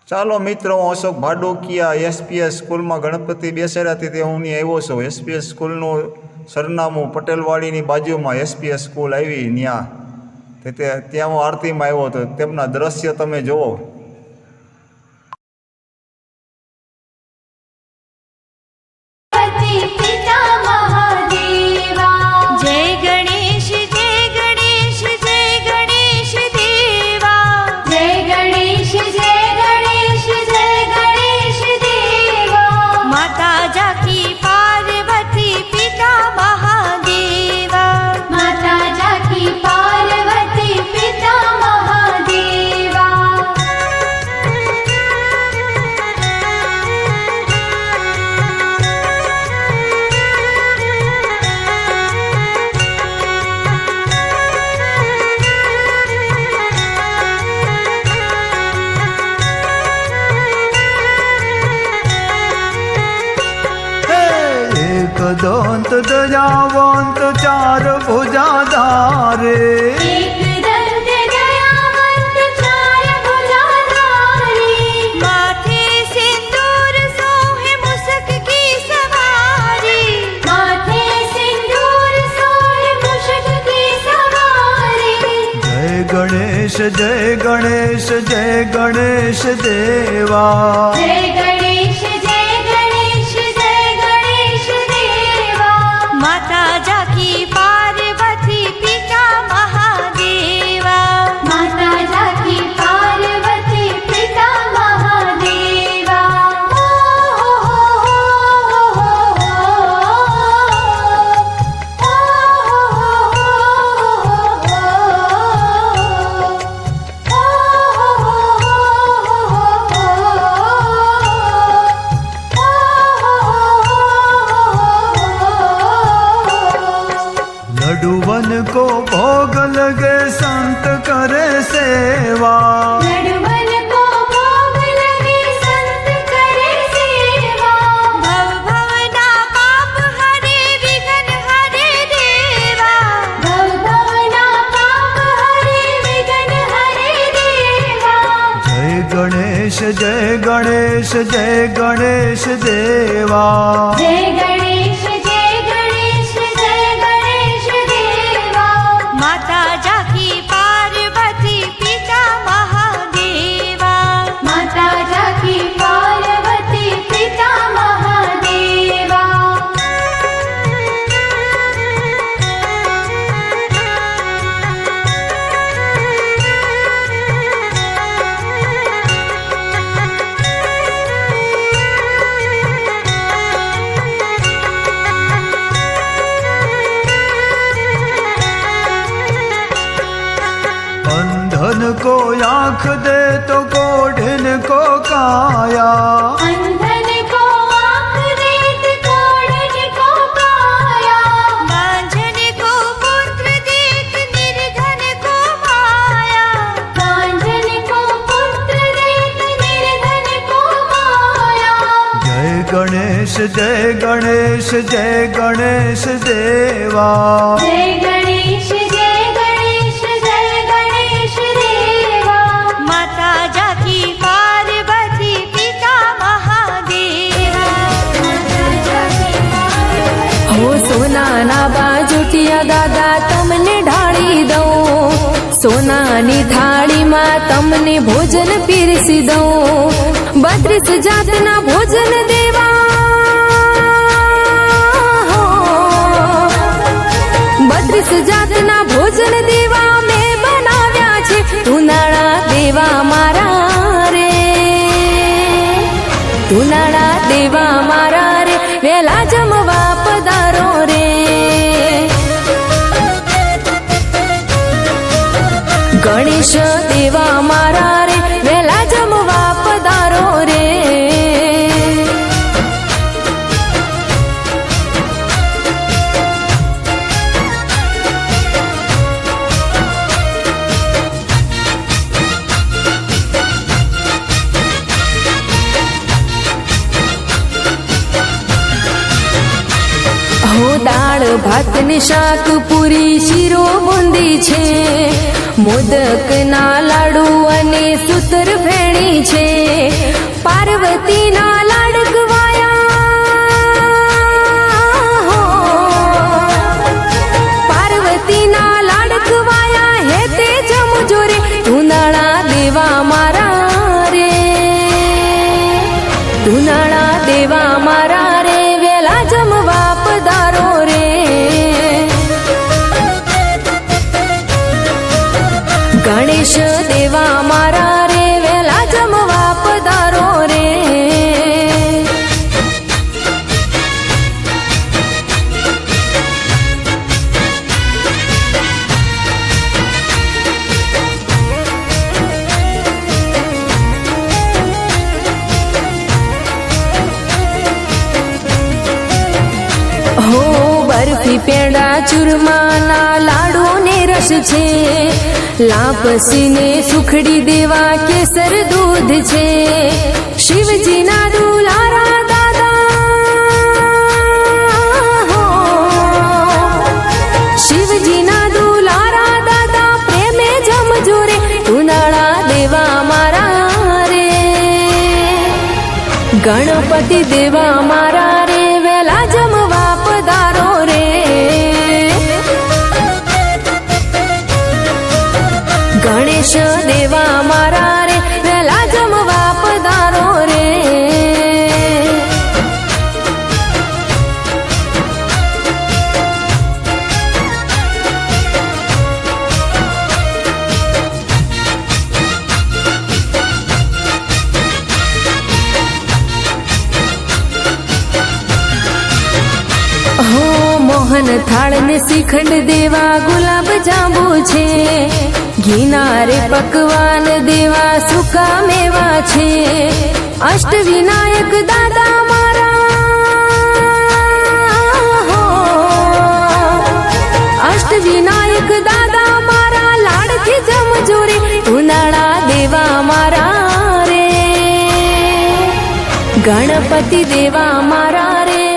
ચાલો મિત્રો, હું અશોક ભાડુકિયા એસપીએસ સ્કૂલમાં ગણપતિ બેસાડ્યા હતી તે હું આવ્યો છું। એસપીએસ સ્કૂલનું સરનામું પટેલવાડીની બાજુમાં એસપીએસ સ્કૂલ આવી ત્યાં હું આરતીમાં આવ્યો હતો। તેમના દ્રશ્ય તમે જુઓ। दंत दयावंत चार भुजाधारे, एक दंत दयावंत चार भुजाधारे, माथे सिंदूर सोहे मुसक की सवारी, माथे सिंदूर सोहे मुसक की सवारी। जय गणेश जय गणेश जय गणेश देवा, जय गणेश जय गणेश जय गणेश देवा। माता जाकी पार्वती पिता महादेवा, माता जाकी पार्वती पिता महादेवा। लडुवन को भोग लगे संत करे सेवा, लडुवन को भोग लगे संत करे सेवा। भव भवना पाप हरे विघ्न हरे देवा, भव भवना पाप हरे विघ्न हरे देवा। जय गणेश जय गणेश जय गणेश देवा, जय गणेश जय गणेश जय गणेश देवा। माता जाकी पार्वती पिता महादेवा, माता जाकी पार्वती पिता महादेवा। अंधन को आँख दे तो कोढ़िन को काया, अंधन को आँख देत कोढ़िन को काया, बांझन को पुत्र देत निर्धन को माया, बांझन को पुत्र देत निर्धन को माया। जय गणेश जय गणेश जय गणेश देवा, जय गणेश जय गणेश जय गणेश देवा। माता जाकी पार्वती पिता महादेवा, माता जाकी पार्वती। हो सोनाना बाजोटिया दादा तमने ढाળી દઉં, સોનાની થાળીમાં તમને ભોજન પીરસી દઉં। 32 જાતના ભોજન દેવા, 32 જાતના ભોજન દેવા મેં બનાવ્યા છે, ઉનાળા દેવા મારા રે, ઉનાળા દેવા મારા રે, વેલા જમવા પધારો રે। ગણેશ દેવા મારા રે, વેલા જમવા પધારો રે। हो दाळ भात ने શાક પૂરી શીરો બુંદી છે, મોદક ના લાડુ અને સૂતર ફેણી છે। પાર્વતીના લાડકવાયા હો પાર્વતીના લાડકવાયા હે તે જમજો રે ધુનાળા દેવા મારા રે ધુનાળા દેવા મારા રે વેલા જમવા પધારો રે ગણેશ દેવા મારા રે વેલા જમવા પધારો રે હો બરફી પેડા ચૂરમાના લાડુ ને રસ છે લાપસીને સુખડી દેવા કેસર દૂધ છે શિવજીના દુલારા દાદા હો શિવજીના દુલારા દાદા પ્રેમે જમજો રે ઉનાળા દેવા મારા રે ગણપતિ દેવા મારા રે વેલા જમવા પધારો રે ગણેશ દેવા મારા રે વેલા જમવા પધારો રે હો મોહન થાળ ને શ્રીખંડ દેવા ગુલાબ જાંબુ છે ઘીના રે પકવાન દેવા સુકા મેવા છે અષ્ટ વિનાયક દાદા મારા હો અષ્ટ વિનાયક દાદા મારા લાડથી જમજો રે ઉનાળા દેવા મારા રે ગણપતિ દેવા મારા રે